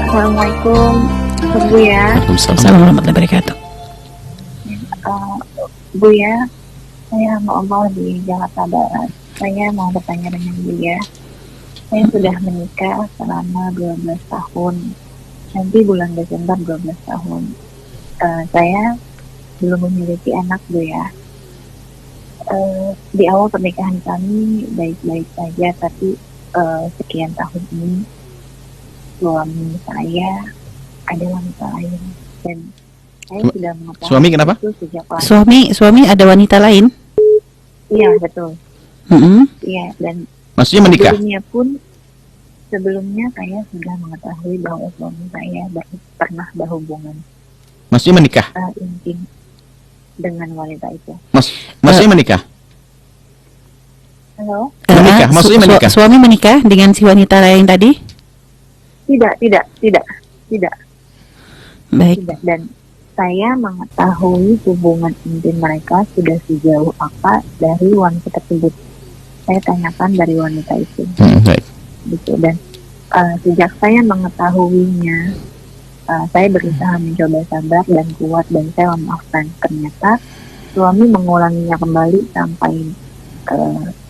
Assalamualaikum, Bu ya. Waalaikumsalam warahmatullahi wabarakatuh. Bu ya, saya mau di Jakarta Barat. Saya mau bertanya dengan Bu ya. Saya sudah menikah selama 12 tahun. Nanti bulan Desember 12 tahun. Saya belum memiliki anak, Bu ya. Di awal pernikahan kami baik-baik saja, tapi sekian tahun ini suami saya ada wanita lain, dan saya sudah mengetahui. Suami kenapa? Itu sejak lama. Suami ada wanita lain? Iya, betul. Iya, dan Maksudnya menikah? Sebelumnya saya sudah mengetahui bahwa suami saya pernah berhubungan Maksudnya menikah? intim dengan wanita itu. Maksudnya menikah? Halo? Menikah, maksudnya menikah? Suami menikah dengan si wanita lain tadi? Tidak. Baik. Tidak. Dan saya mengetahui hubungan intim mereka sudah sejauh apa dari wanita tersebut. Saya tanyakan dari wanita itu. Baik. Gitu. Dan sejak saya mengetahuinya, saya berusaha mencoba sabar dan kuat, dan saya memaafkan. Ternyata suami mengulanginya kembali sampai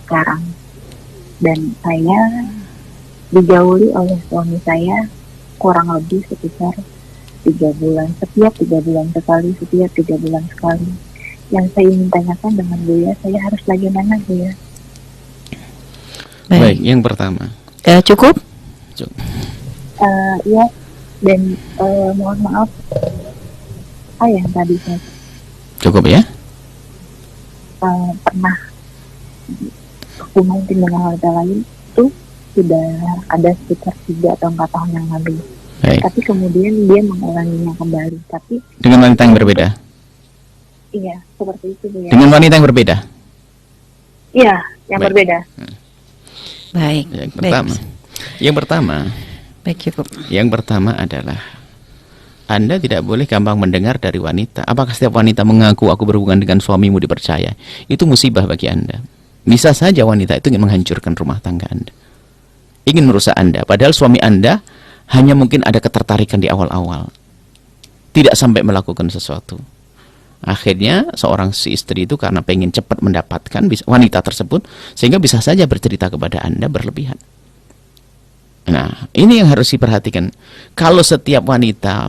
sekarang. Dan saya digauli oleh suami saya kurang lebih sekitar 3 bulan. Setiap 3 bulan sekali. Yang saya ingin tanyakan dengan Bu ya, saya harus bagaimana, Bu ya? Baik, yang pertama. Cukup? Ya, dan mohon maaf, yang tadi saya Cukup ya? pernah hubungan intim dengan wanita lain itu sudah ada sekitar 3 atau 4 tahun yang lalu. Baik. Tapi kemudian dia mengulanginya kembali. Tapi Dengan wanita yang berbeda? iya, seperti itu, Bu ya. Dengan wanita yang berbeda? Iya, yang Baik. berbeda. Baik. Yang pertama. Baik, cukup. Yang pertama adalah Anda tidak boleh gampang mendengar dari wanita. Apakah setiap wanita mengaku aku berhubungan dengan suamimu dipercaya? Itu musibah bagi Anda. Bisa saja wanita itu ingin menghancurkan rumah tangga Anda, ingin merusak Anda. Padahal suami Anda hanya mungkin ada ketertarikan di awal-awal, tidak sampai melakukan sesuatu. Akhirnya seorang si istri itu karena pengen cepat mendapatkan wanita tersebut, sehingga bisa saja bercerita kepada Anda berlebihan. Nah, ini yang harus diperhatikan. Kalau setiap wanita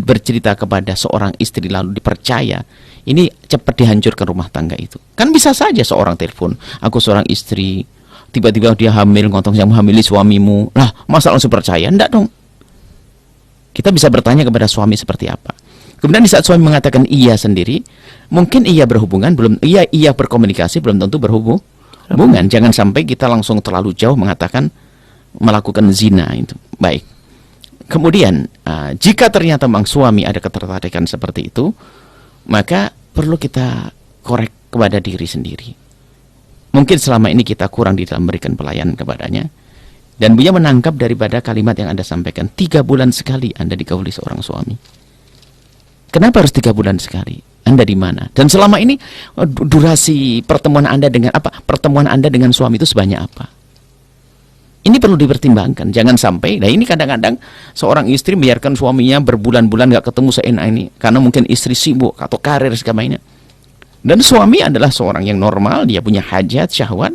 bercerita kepada seorang istri lalu dipercaya, ini cepat dihancurkan rumah tangga itu. Kan bisa saja seorang telepon, aku seorang istri, tiba-tiba dia hamil, ngotong yang menghamili suamimu. Lah, masa langsung percaya? Enggak dong. Kita bisa bertanya kepada suami seperti apa. Kemudian di saat suami mengatakan iya sendiri, mungkin iya berhubungan, belum iya berkomunikasi, belum tentu berhubungan. Jangan sampai kita langsung terlalu jauh mengatakan melakukan zina itu. Baik. Kemudian jika ternyata memang suami ada ketertarikan seperti itu, maka perlu kita korek kepada diri sendiri. Mungkin selama ini kita kurang di dalam memberikan pelayanan kepadanya. Dan Buya menangkap daripada kalimat yang Anda sampaikan, 3 bulan sekali Anda digauli seorang suami. Kenapa harus 3 bulan sekali? Anda di mana? Dan selama ini durasi pertemuan Anda dengan pertemuan Anda dengan suami itu sebanyak apa? Ini perlu dipertimbangkan. Jangan sampai, nah ini kadang-kadang seorang istri biarkan suaminya berbulan-bulan gak ketemu seenak ini, karena mungkin istri sibuk atau karir segalanya. Dan suami adalah seorang yang normal, dia punya hajat, syahwat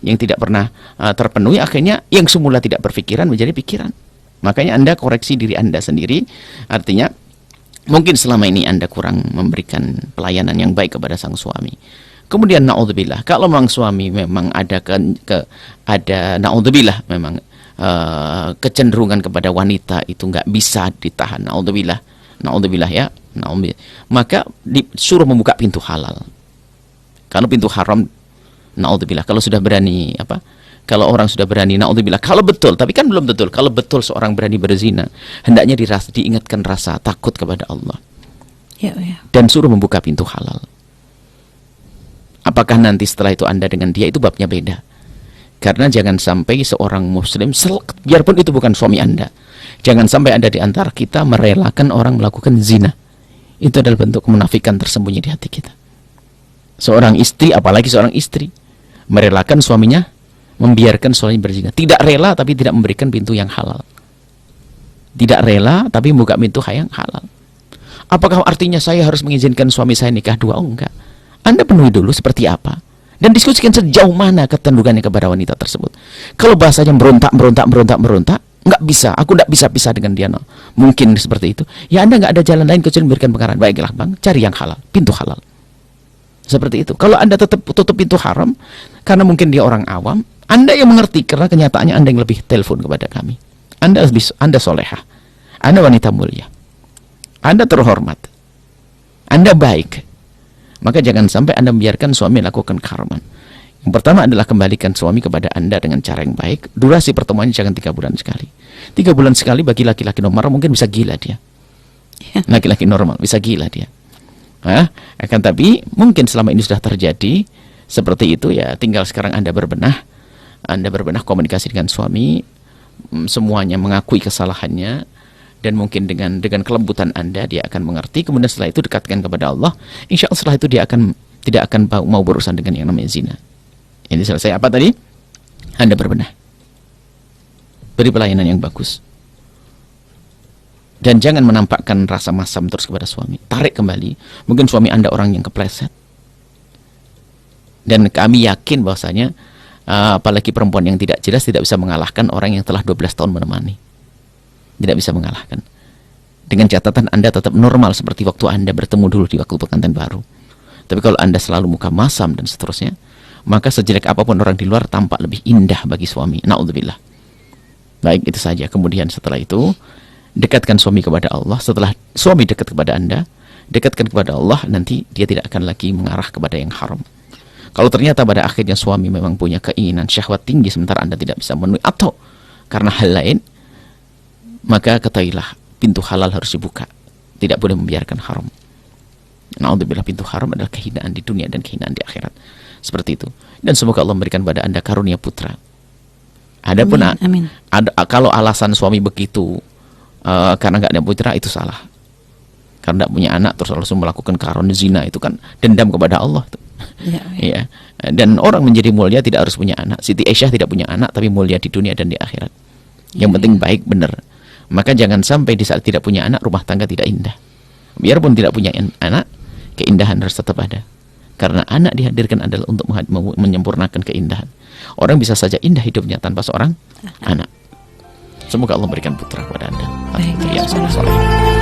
yang tidak pernah terpenuhi. Akhirnya yang semula tidak berpikiran menjadi pikiran. Makanya Anda koreksi diri Anda sendiri. Artinya mungkin selama ini Anda kurang memberikan pelayanan yang baik kepada sang suami. Kemudian naudzubillah, kalau memang suami memang ada naudzubillah memang kecenderungan kepada wanita itu nggak bisa ditahan, naudzubillah ya, maka disuruh membuka pintu halal. Kalau pintu haram, naudzubillah, kalau sudah berani kalau orang sudah berani, naudzubillah, kalau betul, tapi kan belum betul, kalau betul seorang berani berzina, hendaknya diingatkan rasa takut kepada Allah. Ya. Dan suruh membuka pintu halal. Apakah nanti setelah itu Anda dengan dia itu babnya beda. Karena jangan sampai seorang muslim, biarpun itu bukan suami Anda, jangan sampai ada di antara kita merelakan orang melakukan zina. Itu adalah bentuk kemunafikan tersembunyi di hati kita. Seorang istri, apalagi seorang istri, merelakan suaminya, membiarkan suaminya berzina. Tidak rela tapi tidak memberikan pintu yang halal. Tidak rela tapi buka pintu yang halal. Apakah artinya saya harus mengizinkan suami saya nikah dua? Oh, enggak. Anda penuhi dulu seperti apa dan diskusikan sejauh mana kecenderungannya kepada wanita tersebut. Kalau bahasanya berontak, nggak bisa, aku nggak bisa pisah dengan dia, no. Mungkin seperti itu. Ya Anda nggak ada jalan lain kecuali memberikan pengarahan. Baiklah bang, cari yang halal, pintu halal. Seperti itu. Kalau Anda tetap tutup pintu haram, karena mungkin dia orang awam, Anda yang mengerti, karena kenyataannya Anda yang lebih telepon kepada kami. Anda solehah, Anda wanita mulia, Anda terhormat, Anda baik. Maka jangan sampai Anda membiarkan suami lakukan keharaman. Yang pertama adalah kembalikan suami kepada Anda dengan cara yang baik. Durasi pertemuannya jangan 3 bulan sekali. 3 bulan sekali bagi laki-laki normal mungkin bisa gila dia. Laki-laki normal bisa gila dia. Akan tapi mungkin selama ini sudah terjadi seperti itu, ya tinggal sekarang Anda berbenah komunikasi dengan suami, semuanya mengakui kesalahannya, dan mungkin dengan kelembutan Anda dia akan mengerti. Kemudian setelah itu dekatkan kepada Allah. Insya Allah setelah itu dia tidak akan mau berurusan dengan yang namanya zina. Ini selesai apa tadi? Anda berbenah, beri pelayanan yang bagus, dan jangan menampakkan rasa masam terus kepada suami. Tarik kembali. Mungkin suami Anda orang yang kepleset, dan kami yakin bahwasanya apalagi perempuan yang tidak jelas tidak bisa mengalahkan orang yang telah 12 tahun menemani. Tidak bisa mengalahkan. Dengan catatan Anda tetap normal seperti waktu Anda bertemu dulu di waktu pengantin baru. Tapi kalau Anda selalu muka masam dan seterusnya, maka sejelek apapun orang di luar tampak lebih indah bagi suami. Na'udzubillah. Baik, itu saja. Kemudian setelah itu dekatkan suami kepada Allah. Setelah suami dekat kepada Anda, dekatkan kepada Allah, nanti dia tidak akan lagi mengarah kepada yang haram. Kalau ternyata pada akhirnya suami memang punya keinginan syahwat tinggi sementara Anda tidak bisa memenuhi, atau karena hal lain, maka ketahuilah pintu halal harus dibuka. Tidak boleh membiarkan haram. Na'udzubillah, pintu haram adalah kehinaan di dunia dan kehinaan di akhirat. Seperti itu. Dan semoga Allah memberikan pada Anda karunia putra. Adapun amin. Kalau alasan suami begitu karena nggak ada putra, itu salah. Karena tidak punya anak terus langsung melakukan karunia zina, itu kan dendam kepada Allah. Ya. Dan orang menjadi mulia tidak harus punya anak. Siti Aisyah tidak punya anak tapi mulia di dunia dan di akhirat. Yang penting baik, benar. Maka jangan sampai di saat tidak punya anak rumah tangga tidak indah. Biarpun tidak punya anak, keindahan harus tetap ada. Karena anak dihadirkan adalah untuk menyempurnakan keindahan. Orang bisa saja indah hidupnya tanpa seorang anak. Semoga Allah memberikan putra kepada Anda. Baik. Yang soleh.